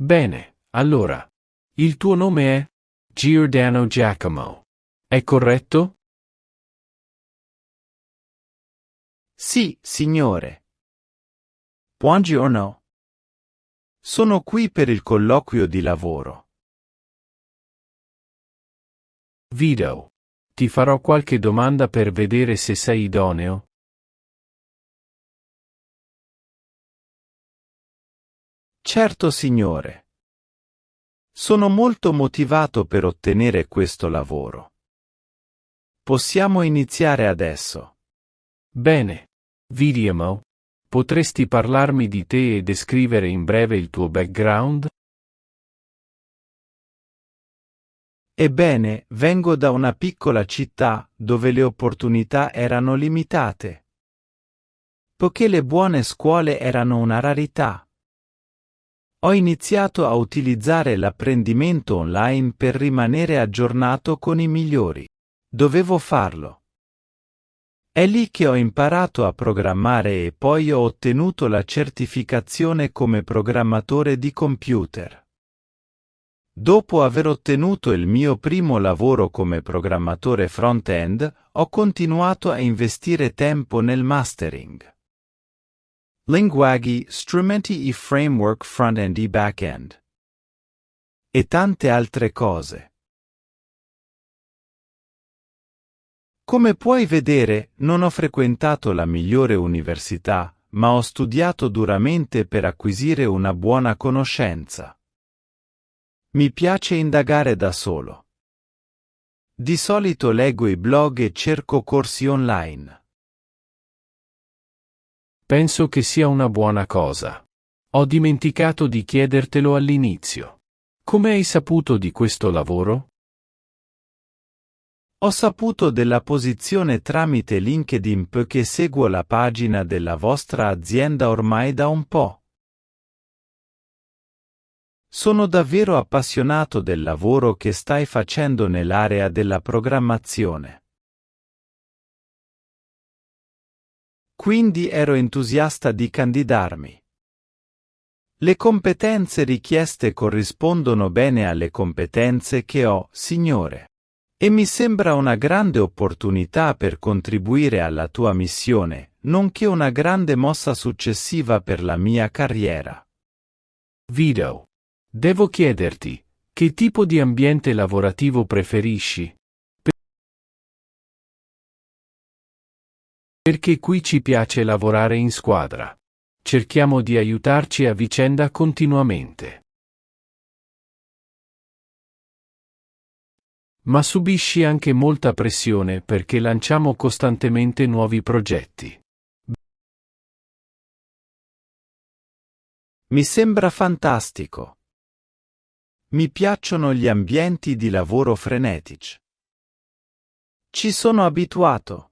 Bene, allora. Il tuo nome è Giordano Giacomo. È corretto? Sì, signore. Buongiorno. Sono qui per il colloquio di lavoro. Vito. Ti farò qualche domanda per vedere se sei idoneo. Certo, signore. Sono molto motivato per ottenere questo lavoro. Possiamo iniziare adesso. Bene. Vediamo. Potresti parlarmi di te e descrivere in breve il tuo background? Ebbene, vengo da una piccola città dove le opportunità erano limitate. Poiché le buone scuole erano una rarità. Ho iniziato a utilizzare l'apprendimento online per rimanere aggiornato con i migliori. Dovevo farlo. È lì che ho imparato a programmare e poi ho ottenuto la certificazione come programmatore di computer. Dopo aver ottenuto il mio primo lavoro come programmatore front-end, ho continuato a investire tempo nel mastering. Linguaggi, strumenti e framework front-end e back-end. E tante altre cose. Come puoi vedere, non ho frequentato la migliore università, ma ho studiato duramente per acquisire una buona conoscenza. Mi piace indagare da solo. Di solito leggo i blog e cerco corsi online. Penso che sia una buona cosa. Ho dimenticato di chiedertelo all'inizio. Come hai saputo di questo lavoro? Ho saputo della posizione tramite LinkedIn perché seguo la pagina della vostra azienda ormai da un po'. Sono davvero appassionato del lavoro che stai facendo nell'area della programmazione. Quindi ero entusiasta di candidarmi. Le competenze richieste corrispondono bene alle competenze che ho, signore. E mi sembra una grande opportunità per contribuire alla tua missione, nonché una grande mossa successiva per la mia carriera. Vito. Devo chiederti, che tipo di ambiente lavorativo preferisci? Perché qui ci piace lavorare in squadra. Cerchiamo di aiutarci a vicenda continuamente. Ma subisci anche molta pressione perché lanciamo costantemente nuovi progetti. Mi sembra fantastico. Mi piacciono gli ambienti di lavoro frenetici. Ci sono abituato.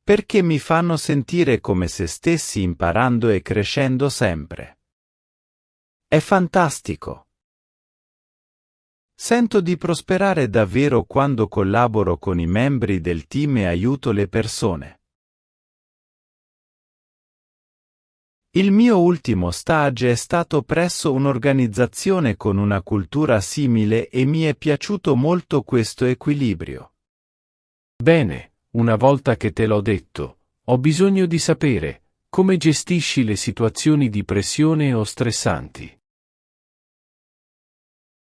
Perché mi fanno sentire come se stessi imparando e crescendo sempre. È fantastico. Sento di prosperare davvero quando collaboro con i membri del team e aiuto le persone. Il mio ultimo stage è stato presso un'organizzazione con una cultura simile e mi è piaciuto molto questo equilibrio. Bene. Una volta che te l'ho detto, ho bisogno di sapere come gestisci le situazioni di pressione o stressanti.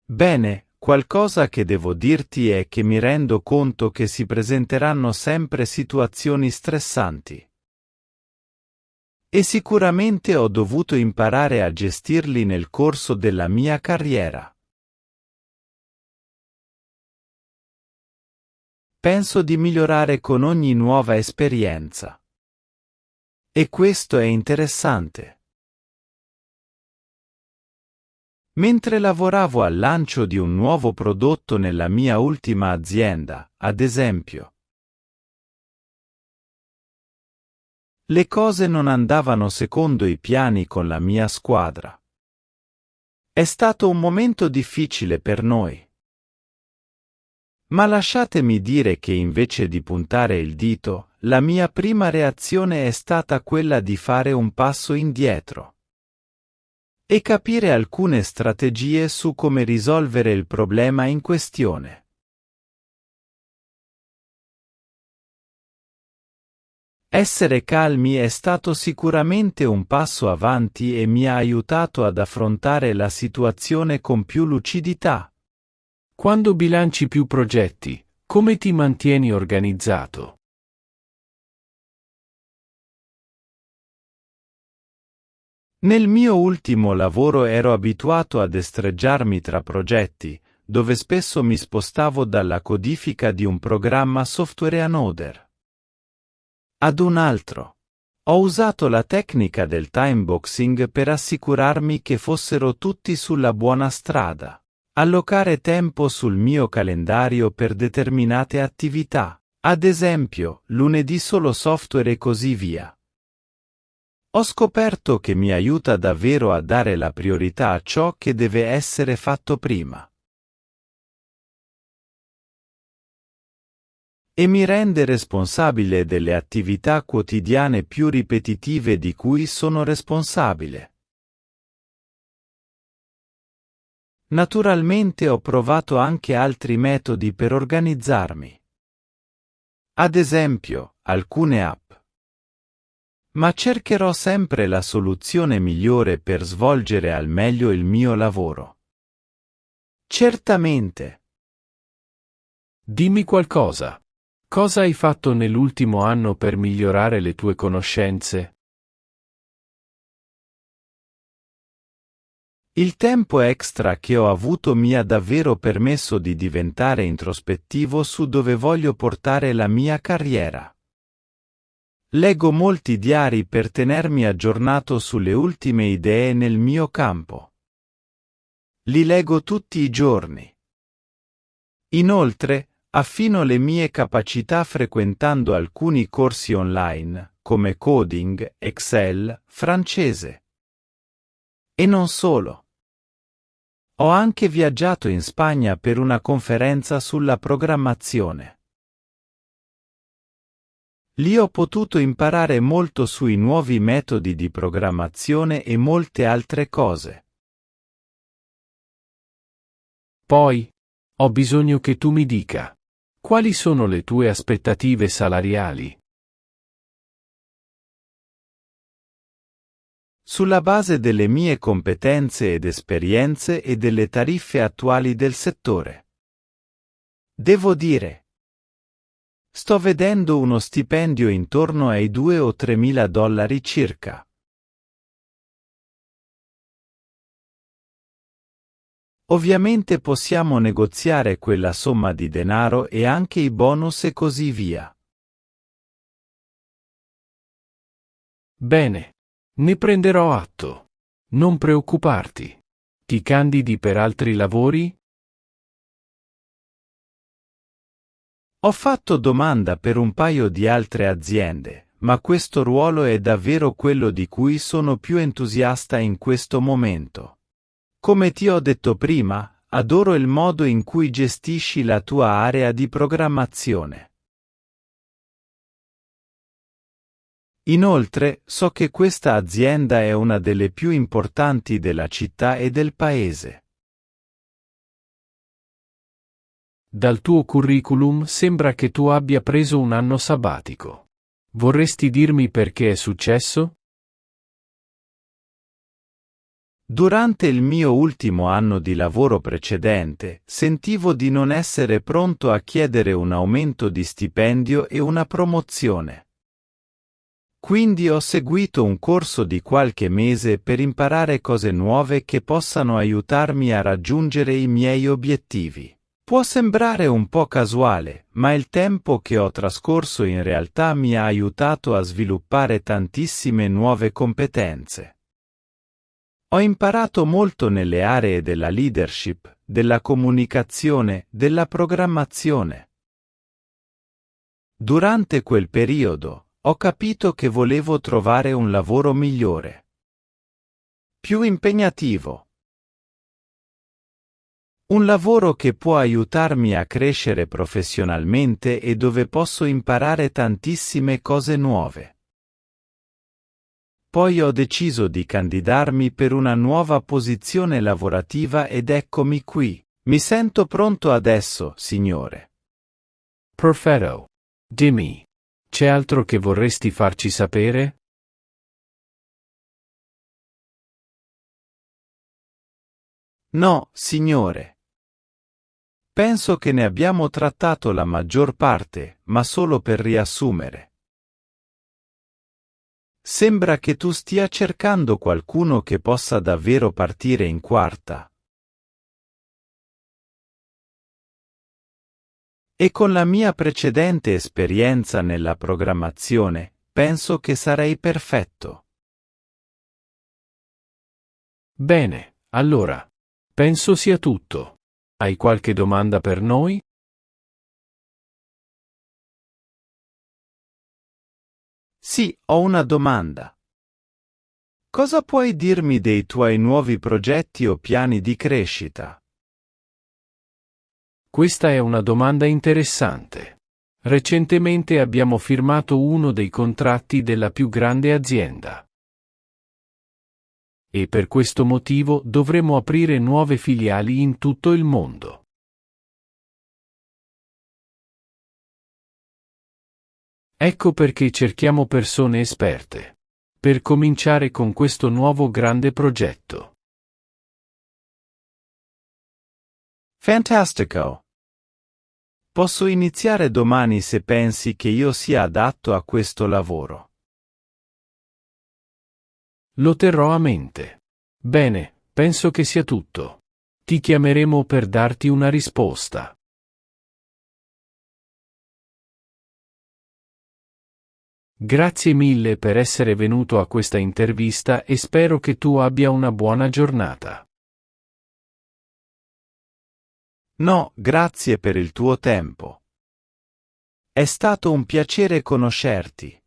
Bene, qualcosa che devo dirti è che mi rendo conto che si presenteranno sempre situazioni stressanti. E sicuramente ho dovuto imparare a gestirli nel corso della mia carriera. Penso di migliorare con ogni nuova esperienza. E questo è interessante. Mentre lavoravo al lancio di un nuovo prodotto nella mia ultima azienda, ad esempio, le cose non andavano secondo i piani con la mia squadra. È stato un momento difficile per noi. Ma lasciatemi dire che invece di puntare il dito, la mia prima reazione è stata quella di fare un passo indietro. e capire alcune strategie su come risolvere il problema in questione. Essere calmi è stato sicuramente un passo avanti e mi ha aiutato ad affrontare la situazione con più lucidità. Quando bilanci più progetti, come ti mantieni organizzato? Nel mio ultimo lavoro ero abituato a destreggiarmi tra progetti, dove spesso mi spostavo dalla codifica di un programma software another ad un altro. Ho usato la tecnica del timeboxing per assicurarmi che fossero tutti sulla buona strada. Allocare tempo sul mio calendario per determinate attività, ad esempio, lunedì solo software e così via. Ho scoperto che mi aiuta davvero a dare la priorità a ciò che deve essere fatto prima. E mi rende responsabile delle attività quotidiane più ripetitive di cui sono responsabile. Naturalmente ho provato anche altri metodi per organizzarmi. Ad esempio, alcune app. Ma cercherò sempre la soluzione migliore per svolgere al meglio il mio lavoro. Certamente. Dimmi qualcosa. Cosa hai fatto nell'ultimo anno per migliorare le tue conoscenze? Il tempo extra che ho avuto mi ha davvero permesso di diventare introspettivo su dove voglio portare la mia carriera. Leggo molti diari per tenermi aggiornato sulle ultime idee nel mio campo. Li leggo tutti i giorni. Inoltre, affino le mie capacità frequentando alcuni corsi online, come coding, Excel, francese. E non solo. Ho anche viaggiato in Spagna per una conferenza sulla programmazione. Lì ho potuto imparare molto sui nuovi metodi di programmazione e molte altre cose. Poi, ho bisogno che tu mi dica. Quali sono le tue aspettative salariali? Sulla base delle mie competenze ed esperienze e delle tariffe attuali del settore. Devo dire, sto vedendo uno stipendio intorno ai 2 o 3 mila dollari circa. Ovviamente possiamo negoziare quella somma di denaro e anche i bonus e così via. Bene. Ne prenderò atto. Non preoccuparti. Ti candidi per altri lavori? Ho fatto domanda per un paio di altre aziende, ma questo ruolo è davvero quello di cui sono più entusiasta in questo momento. Come ti ho detto prima, adoro il modo in cui gestisci la tua area di programmazione. Inoltre, so che questa azienda è una delle più importanti della città e del paese. Dal tuo curriculum sembra che tu abbia preso un anno sabbatico. Vorresti dirmi perché è successo? Durante il mio ultimo anno di lavoro precedente, sentivo di non essere pronto a chiedere un aumento di stipendio e una promozione. Quindi ho seguito un corso di qualche mese per imparare cose nuove che possano aiutarmi a raggiungere i miei obiettivi. Può sembrare un po' casuale, ma il tempo che ho trascorso in realtà mi ha aiutato a sviluppare tantissime nuove competenze. Ho imparato molto nelle aree della leadership, della comunicazione, della programmazione. Durante quel periodo, ho capito che volevo trovare un lavoro migliore. Più impegnativo. Un lavoro che può aiutarmi a crescere professionalmente e dove posso imparare tantissime cose nuove. Poi ho deciso di candidarmi per una nuova posizione lavorativa ed eccomi qui. Mi sento pronto adesso, signore. Perfetto. Dimmi, c'è altro che vorresti farci sapere? No, signore. Penso che ne abbiamo trattato la maggior parte, ma solo per riassumere. Sembra che tu stia cercando qualcuno che possa davvero partire in quarta. E con la mia precedente esperienza nella programmazione, penso che sarei perfetto. Bene, allora. Penso sia tutto. Hai qualche domanda per noi? Sì, ho una domanda. Cosa puoi dirmi dei tuoi nuovi progetti o piani di crescita? Questa è una domanda interessante. Recentemente abbiamo firmato uno dei contratti della più grande azienda. E per questo motivo dovremo aprire nuove filiali in tutto il mondo. Ecco perché cerchiamo persone esperte. Per cominciare con questo nuovo grande progetto. Fantastico! Posso iniziare domani se pensi che io sia adatto a questo lavoro. Lo terrò a mente. Bene, penso che sia tutto. Ti chiameremo per darti una risposta. Grazie mille per essere venuto a questa intervista e spero che tu abbia una buona giornata. No, grazie per il tuo tempo. È stato un piacere conoscerti.